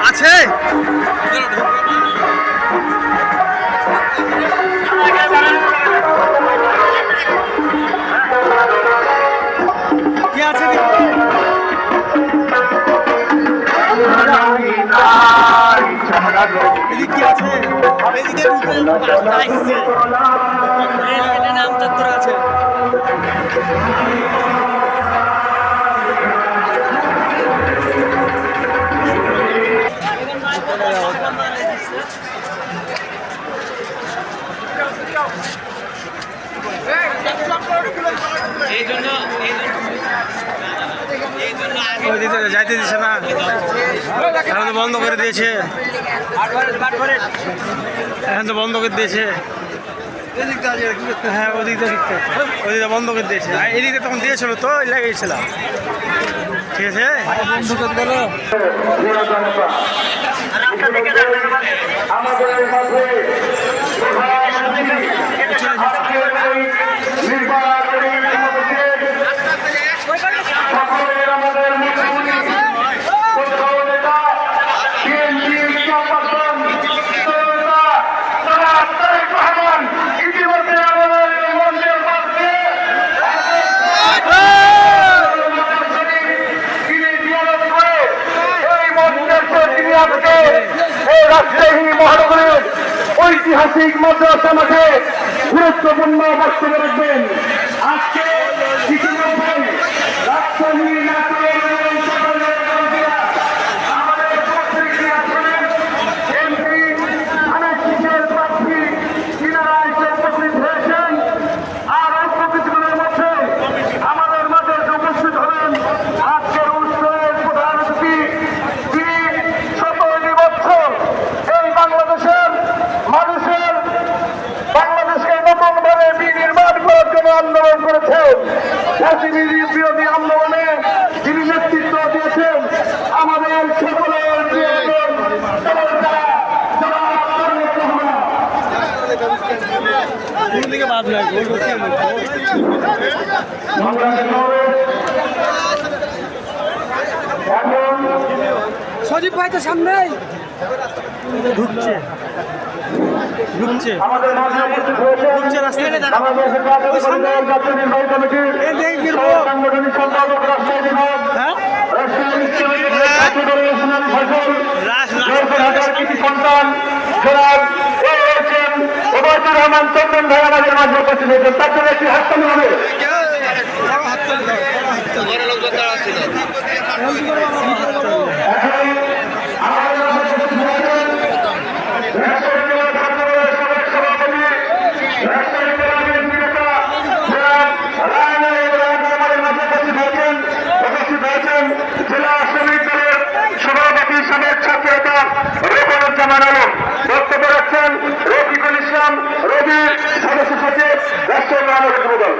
আছে কি আছে এদিকে কি আছে এদিকে নাম চত্বর আছে যাইতে দিচ্ছে না এখন তো বন্ধ করে দিয়েছে এখন তো বন্ধ করে দিয়েছে হ্যাঁ ওদিকটা বন্ধ করে দিয়েছে এদিকে তখন দিয়েছিল তো লাগিয়েছিলাম ঠিক আছে বন্ধ করে দিল রাজশাহী মহানগরের ঐতিহাসিক মাদ্রাসা মাঠে গুরুত্বপূর্ণ বক্তব্য রাখবেন। আজকে ইতিমধ্যে রাজশাহী আন্দোলন করেছেন, বিরোধী আন্দোলনে যিনি নেতৃত্ব দিয়েছেন আমাদের সকলের সজীব ভাই তো সামনেই ঢুকছে আমাদের সাংগঠনিক সম্পাদক রাষ্ট্রীয় বিভাগ কৃষি সন্তান ওবায়দুর রহমান চন্দন ভাই আমাদের মাঝে উপস্থিত হয়েছেন। তার জন্য একটি হাততালি হবে। জেলা শ্রমিক দলের সভাপতি সাবেক ছাত্র নেতা রোকনুজ্জামান আলম বক্তব্য রাখছেন। রফিকুল ইসলাম রবির সদস্য সচিব রাষ্ট্রীয় মহানগর যুবদল।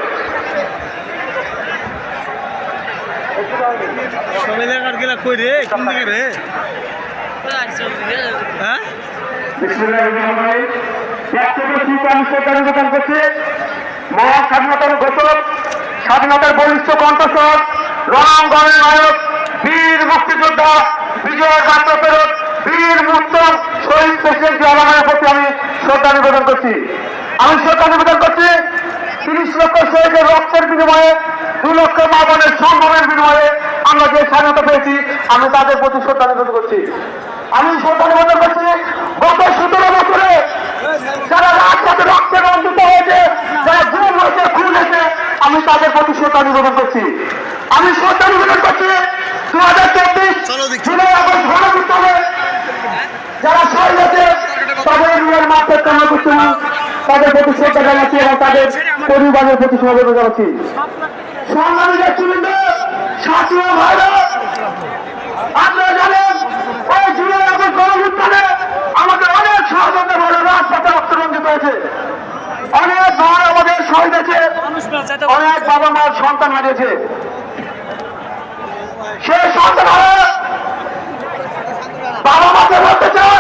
নিবেদন করছি মহান স্বাধীনতার ঘোষক, স্বাধীনতার বলিষ্ঠ কণ্ঠস্বর, রণাঙ্গনের নায়ক, বীর মুক্তিযোদ্ধা, বিজয় যাত্রা ফেরত, বীর মুক্ত শহীদ প্রেসিডেন্ট জিয়া রহমানের প্রতি আমি শ্রদ্ধা নিবেদন করছি। 30 লক্ষ শহীদের রক্তের বিনিময়ে 2 লক্ষ মা বোনের সম্মানের বিনিময়ে আমরা যে স্বাধীনতা পেয়েছি, আমি তাদের প্রতি শ্রদ্ধা নিবেদন করছি। গত 17 বছরে যারা রাজপথে রক্তে রঞ্জিত হয়েছে, যারা গুম হয়েছে, খুন হয়েছে, আমি তাদের প্রতি শ্রদ্ধা নিবেদন করছি। 2024 জুলাই আগস্ট গণবিপ্লবে যারা শহীদ হয়েছে তাদের নিজের মাঠে কামনা করছি, তাদের প্রতি শ্রদ্ধা জানাচ্ছি এবং তাদের পরিবারের প্রতি সমবেদনা জানাচ্ছি। সংগ্রামী নেতৃবৃন্দ, সাথী ও ভাইরা, আপনারা জানেন ওই জুলাই আগস্ট গণবিপ্লবে আমাদের অনেক সহযোগিতা ভালো রাজপথে অনেক বাবা মার সন্তান হারিয়েছে। সেই সন্তান বাবা মাকে বলতে চাই